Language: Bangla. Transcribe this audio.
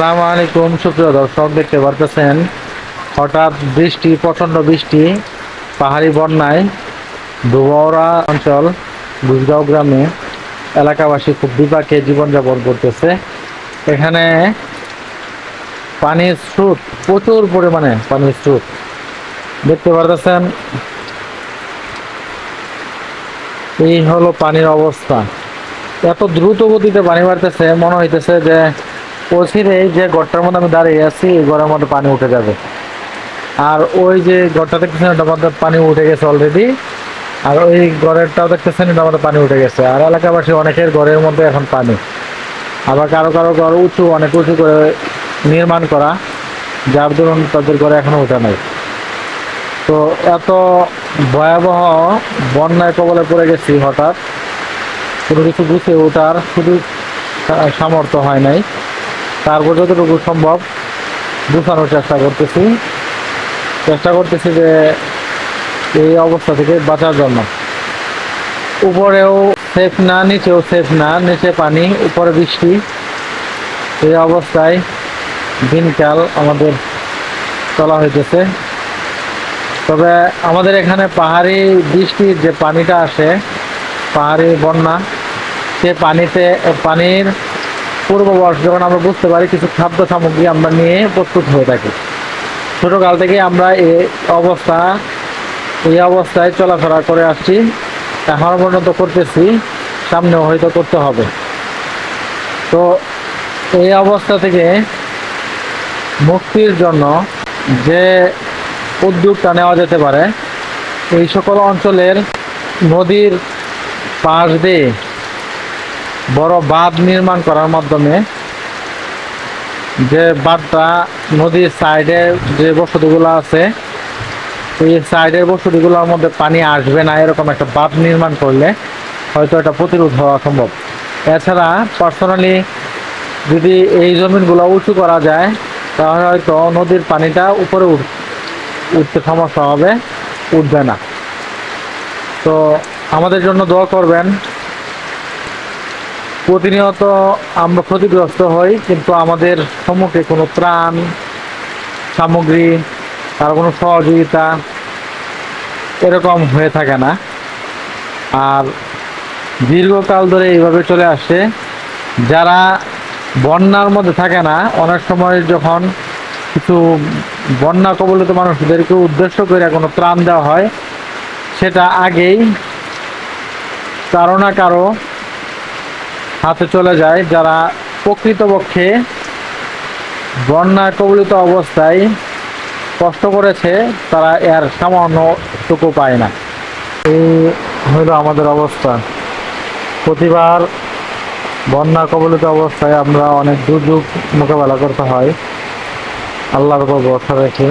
আসসালামু আলাইকুম সুপ্রিয় দর্শক, দেখতে পারতেছেন হঠাৎ বৃষ্টি, প্রচন্ড বৃষ্টি, পাহাড়ি বন্যায় ধুবড়া অঞ্চল গুজগাঁও গ্রামে এলাকাবাসী খুব বিপাকে জীবনযাপন করতেছে। এখানে পানির স্রোত, প্রচুর পরিমাণে পানির স্রোত দেখতে পারতেছেন। এই হলো পানির অবস্থা। এত দ্রুত গতিতে পানি বাড়তেছে, মনে হইতেছে যে অচিরেই যে ঘরটার মধ্যে আমি দাঁড়িয়ে আছি এই ঘরের মধ্যে পানি উঠে যাবে। আর ওই যে ঘরটা দেখতেছেন ওটার মধ্যে পানি উঠে গেছে অলরেডি। আর ওই ঘরেরটাও দেখতেছেন ওটার মধ্যে পানি উঠে গেছে। আর এলাকাবাসী অনেকের ঘরের মধ্যে এখন পানি। আবার কারো কারো ঘর উঁচু, অনেক উঁচু করে নির্মাণ করা, যার দরুন তাদের ঘরে এখনো ওঠা নাই। তো এত ভয়াবহ বন্যায় কবলে পড়ে গেছি হঠাৎ, কোনো কিছু গুছিয়ে ওঠার শুধু সামর্থ্য হয় নাই। তারপর যতটুকু সম্ভব গুছানোর চেষ্টা করতেছি যে এই অবস্থা থেকে বাঁচার জন্য। উপরেও সেফ না, নিচেও সেফ না, নিচে পানি, উপরে বৃষ্টি। এই অবস্থায় দিনকাল আমাদের চলা হইতেছে। তবে আমাদের এখানে পাহাড়ি বৃষ্টির যে পানিটা আসে, পাহাড়ি বন্যা, সে পানির পূর্ববর্ষ যখন আমরা বুঝতে পারি, কিছু খাদ্য সামগ্রী আমরা নিয়ে প্রস্তুত হয়ে থাকি। ছোটকাল থেকে আমরা এই অবস্থায় চলাফেরা করে আসছি, এখনো পর্যন্ত করতেছি, সামনেও হয়তো করতে হবে। তো এই অবস্থা থেকে মুক্তির জন্য যে উদ্যোগটা নেওয়া যেতে পারে, এই সকল অঞ্চলের নদীর পাশ দিয়ে বড় বাঁধ নির্মাণ করার মাধ্যমে, যে বাঁধটা নদীর সাইডে যে বসতিগুলো আছে, এই সাইডের বসতিগুলোর মধ্যে পানি আসবে না, এরকম একটা বাঁধ নির্মাণ করলে হয়তো এটা প্রতিরোধ হওয়া সম্ভব। এছাড়া পার্সোনালি যদি এই জমিনগুলো উঁচু করা যায়, তাহলে হয়তো নদীর পানিটা উপরে উঠতে সমস্যা হবে, উঠবে না। তো আমাদের জন্য দোয়া করবেন। প্রতিনিয়ত আমরা ক্ষতিগ্রস্ত হই, কিন্তু আমাদের সম্মুখে কোনো ত্রাণ সামগ্রী, তার কোনো সহযোগিতা এরকম হয়ে থাকে না। আর দীর্ঘকাল ধরে এইভাবে চলে আসছে। যারা বন্যার মধ্যে থাকে না, অনেক সময় যখন কিছু বন্যা কবলিত মানুষদেরকে উদ্দেশ্য করে কোনো ত্রাণ দেওয়া হয়, সেটা আগেই কারো না কারো হাতে চলে যায়। যারা প্রকৃতপক্ষে বন্যা কবলিত অবস্থায় কষ্ট করেছে, তারা এর সামান্যটুকু পায় না। এই হইল আমাদের অবস্থা। প্রতিবার বন্যা কবলিত অবস্থায় আমরা অনেক দুর্যোগ মোকাবেলা করতে হয়, আল্লাহর উপর ভরসা রেখে।